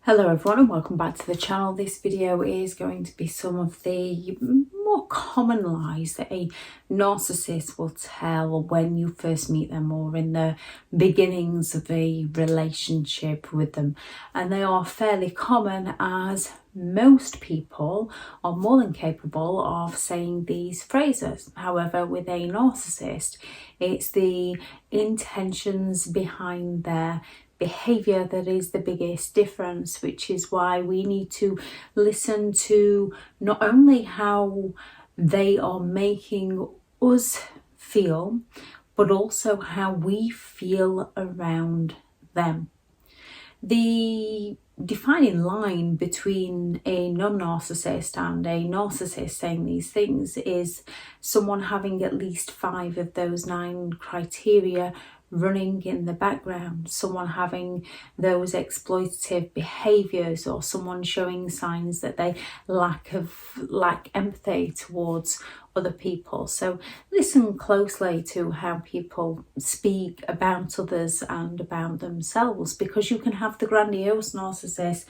Hello everyone and welcome back to the channel. This video is going to be some of the more common lies that a narcissist will tell when you first meet them or in the beginnings of a relationship with them. And they are fairly common, as most people are more than capable of saying these phrases. However, with a narcissist, it's the intentions behind their behavior that is the biggest difference, which is why we need to listen to not only how they are making us feel, but also how we feel around them. The defining line between a non-narcissist and a narcissist saying these things is someone having at least 5 of those 9 criteria running in the background, someone having those exploitative behaviors, or someone showing signs that they lack empathy towards other people. So listen closely to how people speak about others and about themselves, because you can have the grandiose narcissist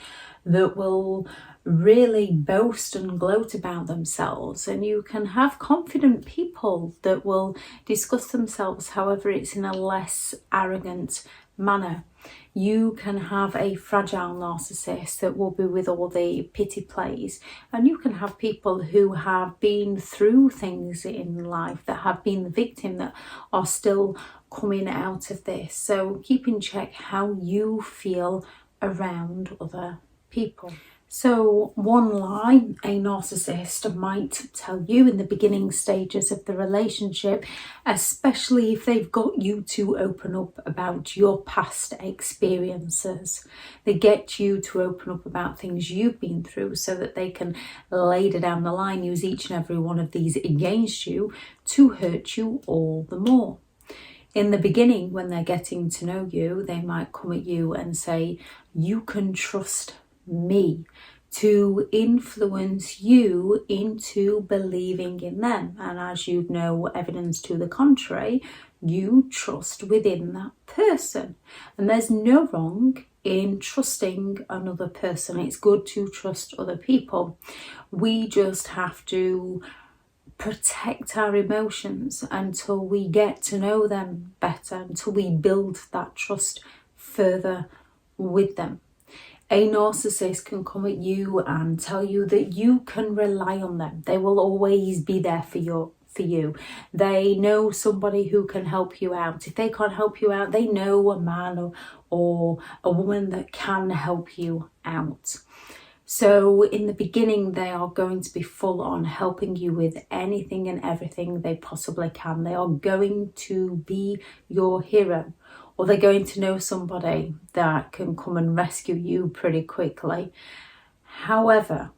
that will really boast and gloat about themselves, and you can have confident people that will discuss themselves, however it's in a less arrogant manner. You can have a fragile narcissist that will be with all the pity plays, and you can have people who have been through things in life, that have been the victim, that are still coming out of this. So keep in check how you feel around other people. So one lie a narcissist might tell you in the beginning stages of the relationship, especially if they've got you to open up about your past experiences. They get you to open up about things you've been through so that they can later down the line use each and every one of these against you to hurt you all the more. In the beginning, when they're getting to know you, they might come at you and say, "You can trust me," to influence you into believing in them. And as you've no evidence to the contrary, you trust within that person. And there's no wrong in trusting another person. It's good to trust other people. We just have to protect our emotions until we get to know them better, until we build that trust further with them. A narcissist can come at you and tell you that you can rely on them. They will always be there for you. They know somebody who can help you out. If they can't help you out, they know a man or a woman that can help you out. So in the beginning, they are going to be full on helping you with anything and everything they possibly can. They are going to be your hero, or they're going to know somebody that can come and rescue you pretty quickly. However,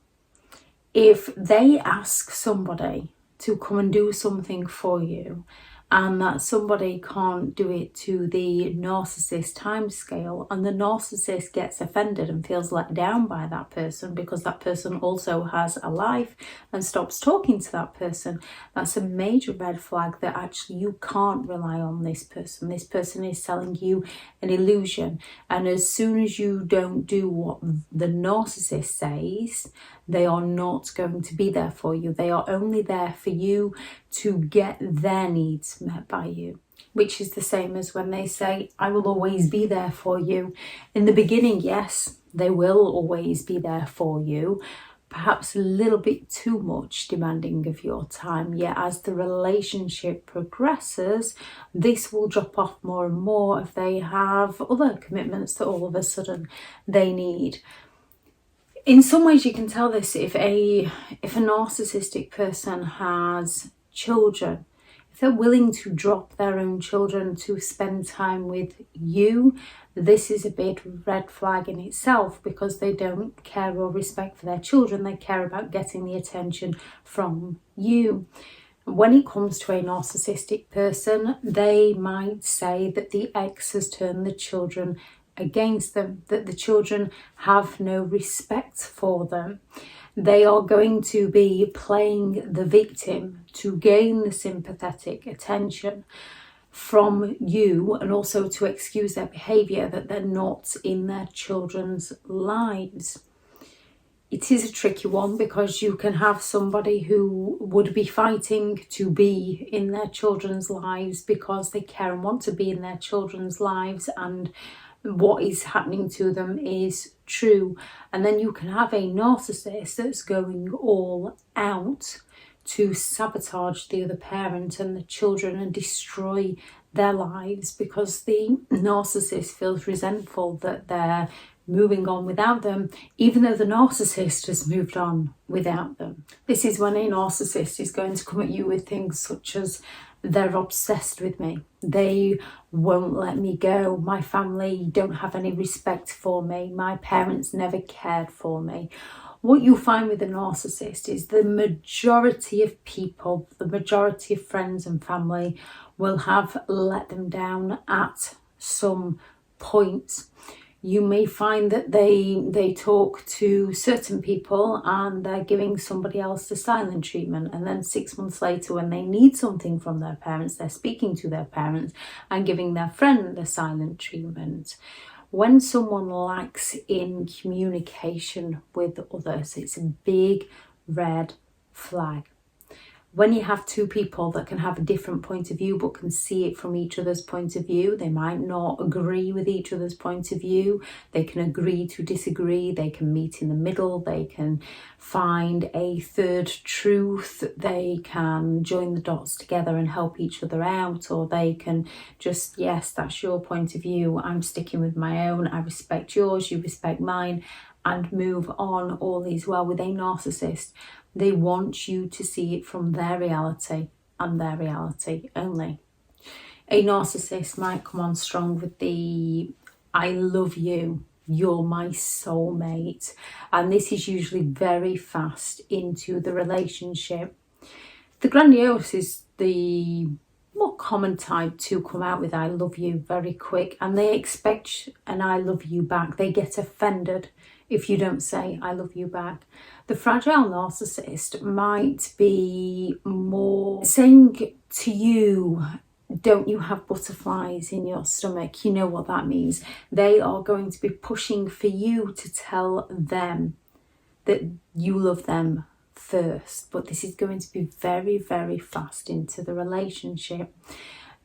if they ask somebody to come and do something for you, and that somebody can't do it to the narcissist timescale, and the narcissist gets offended and feels let down by that person because that person also has a life, and stops talking to that person, that's a major red flag that actually you can't rely on this person. This person is selling you an illusion. And as soon as you don't do what the narcissist says, they are not going to be there for you. They are only there for you to get their needs met by you, which is the same as when they say, "I will always be there for you." In the beginning, yes, they will always be there for you, perhaps a little bit too much demanding of your time. Yet as the relationship progresses, this will drop off more and more if they have other commitments that all of a sudden they need. In some ways you can tell this if a narcissistic person has children. If they're willing to drop their own children to spend time with you, this is a big red flag in itself, because they don't care or respect for their children. They care about getting the attention from you. When it comes to a narcissistic person, they might say that the ex has turned the children against them, that the children have no respect for them. They are going to be playing the victim to gain the sympathetic attention. from you, and also to excuse their behaviour, that they're not in their children's lives. It is a tricky one, because you can have somebody who would be fighting to be in their children's lives because they care and want to be in their children's lives, and what is happening to them is true. And then you can have a narcissist that's going all out to sabotage the other parent and the children and destroy their lives, because the narcissist feels resentful that they're moving on without them, even though the narcissist has moved on without them. This is when a narcissist is going to come at you with things such as, they're obsessed with me, they won't let me go, my family don't have any respect for me, my parents never cared for me. What you find with a narcissist is the majority of people, the majority of friends and family will have let them down at some point. You may find that they talk to certain people and they're giving somebody else the silent treatment, and then 6 months later, when they need something from their parents, they're speaking to their parents and giving their friend the silent treatment. When someone lacks in communication with others, it's a big red flag. When you have two people that can have a different point of view but can see it from each other's point of view, they might not agree with each other's point of view, they can agree to disagree, they can meet in the middle, they can find a third truth, they can join the dots together and help each other out, or they can just, yes, that's your point of view, I'm sticking with my own, I respect yours, you respect mine, and move on. All is well. With a narcissist, they want you to see it from their reality and their reality only. A narcissist might come on strong with the I love you, you're my soulmate, and this is usually very fast into the relationship. The grandiose is the more common type to come out with I love you very quick, and they expect an I love you back. They get offended if you don't say I love you back. The fragile narcissist might be more saying to you, don't you have butterflies in your stomach? You know what that means. They are going to be pushing for you to tell them that you love them first, but this is going to be very, very fast into the relationship.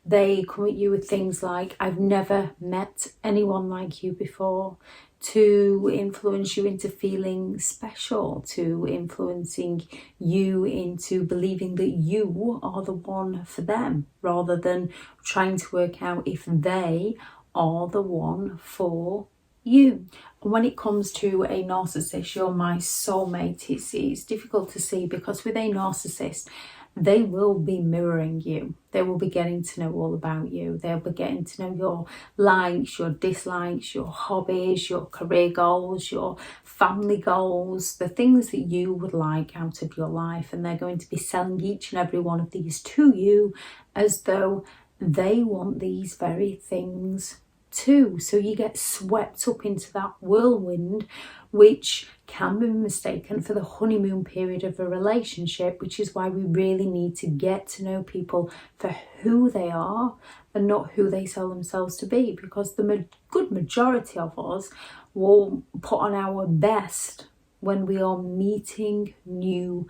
They come at you with things like, I've never met anyone like you before, to influence you into feeling special, to influencing you into believing that you are the one for them, rather than trying to work out if they are the one for you. When it comes to a narcissist, you're my soulmate, it's difficult to see, because with a narcissist, they will be mirroring you. They will be getting to know all about you. They'll be getting to know your likes, your dislikes, your hobbies, your career goals, your family goals, the things that you would like out of your life. And they're going to be selling each and every one of these to you as though they want these very things too. So you get swept up into that whirlwind, which can be mistaken for the honeymoon period of a relationship, which is why we really need to get to know people for who they are and not who they sell themselves to be, because the good majority of us will put on our best when we are meeting new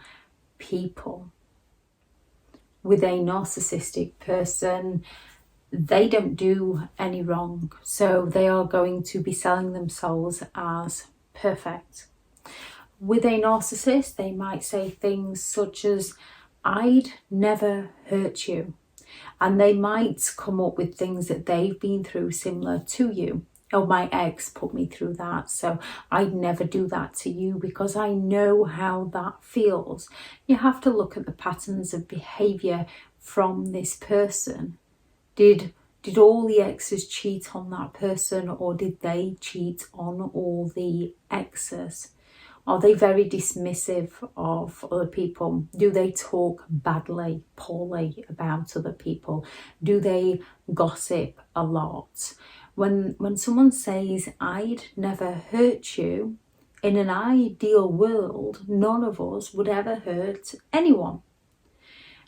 people. With a narcissistic person, they don't do any wrong, so they are going to be selling themselves as perfect. With a narcissist, they might say things such as, I'd never hurt you. And they might come up with things that they've been through similar to you. Oh, my ex put me through that, so I'd never do that to you because I know how that feels. You have to look at the patterns of behaviour from this person. Did all the exes cheat on that person, or did they cheat on all the exes? Are they very dismissive of other people? Do they talk badly, poorly about other people? Do they gossip a lot? When someone says, I'd never hurt you, in an ideal world, none of us would ever hurt anyone.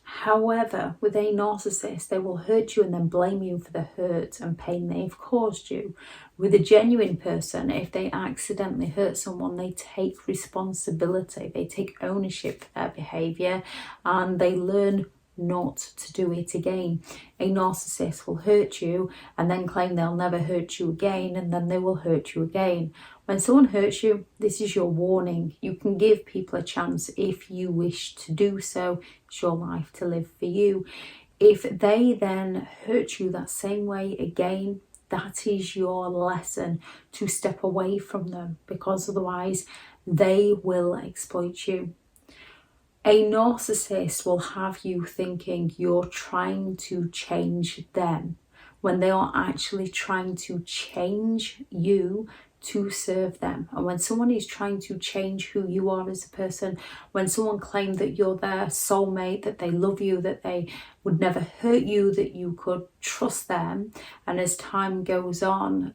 However, with a narcissist, they will hurt you and then blame you for the hurt and pain they've caused you. With a genuine person, if they accidentally hurt someone, they take responsibility, they take ownership for their behaviour, and they learn not to do it again. A narcissist will hurt you and then claim they'll never hurt you again, and then they will hurt you again. When someone hurts you, this is your warning. You can give people a chance if you wish to do so. It's your life to live for you. If they then hurt you that same way again, that is your lesson to step away from them, because otherwise they will exploit you. A narcissist will have you thinking you're trying to change them when they are actually trying to change you to serve them. And when someone is trying to change who you are as a person, when someone claims that you're their soulmate, that they love you, that they would never hurt you, that you could trust them, and as time goes on,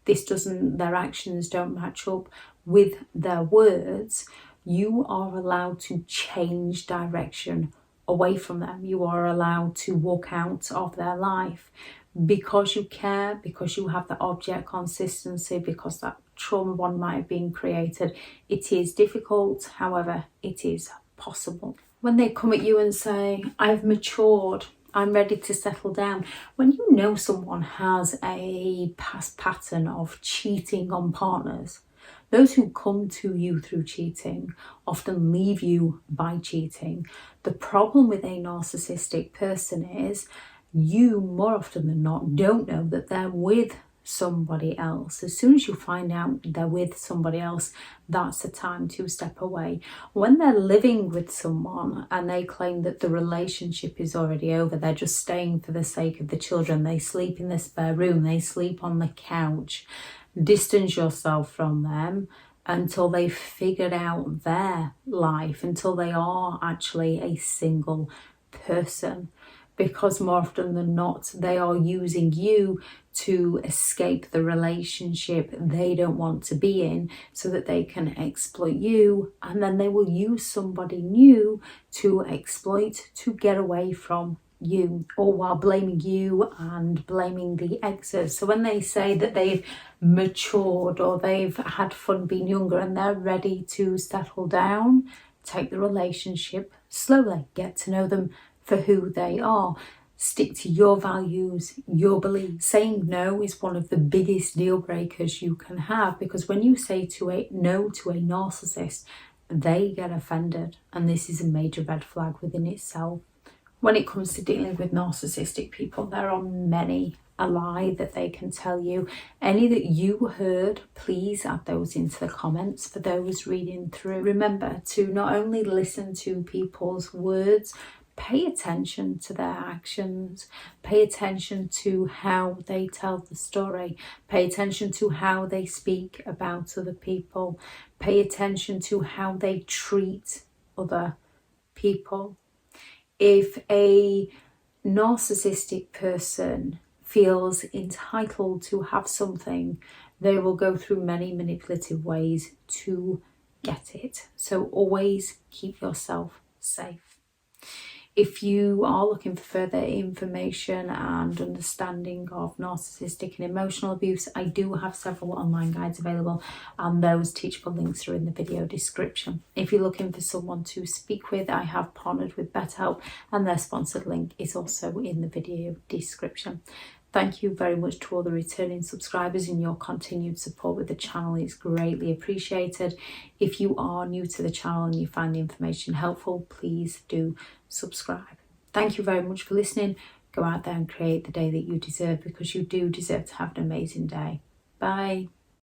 their actions don't match up with their words, you are allowed to change direction away from them. You are allowed to walk out of their life because you care, because you have the object consistency, because that trauma bond might have been created. It is difficult, however, it is possible. When they come at you and say, I've matured, I'm ready to settle down. When you know someone has a past pattern of cheating on partners, those who come to you through cheating often leave you by cheating. The problem with a narcissistic person is you, more often than not, don't know that they're with somebody else. As soon as you find out they're with somebody else, that's the time to step away. When they're living with someone and they claim that the relationship is already over, they're just staying for the sake of the children, they sleep in the spare room, they sleep on the couch. Distance yourself from them until they've figured out their life, until they are actually a single person. Because more often than not, they are using you to escape the relationship they don't want to be in so that they can exploit you, and then they will use somebody new to exploit, to get away from you, or while blaming you and blaming the exes. So when they say that they've matured or they've had fun being younger and they're ready to settle down, take the relationship slowly, get to know them for who they are. Stick to your values, your beliefs. Saying no is one of the biggest deal breakers you can have, because when you say no to a narcissist, they get offended, and this is a major red flag within itself. When it comes to dealing with narcissistic people, there are many a lie that they can tell you. Any that you heard, please add those into the comments for those reading through. Remember to not only listen to people's words, pay attention to their actions, pay attention to how they tell the story, pay attention to how they speak about other people, pay attention to how they treat other people. If a narcissistic person feels entitled to have something, they will go through many manipulative ways to get it. So always keep yourself safe. If you are looking for further information and understanding of narcissistic and emotional abuse, I do have several online guides available, and those teachable links are in the video description. If you're looking for someone to speak with, I have partnered with BetterHelp, and their sponsored link is also in the video description. Thank you very much to all the returning subscribers, and your continued support with the channel is greatly appreciated. If you are new to the channel and you find the information helpful, please do subscribe. Thank you very much for listening. Go out there and create the day that you deserve, because you do deserve to have an amazing day. Bye.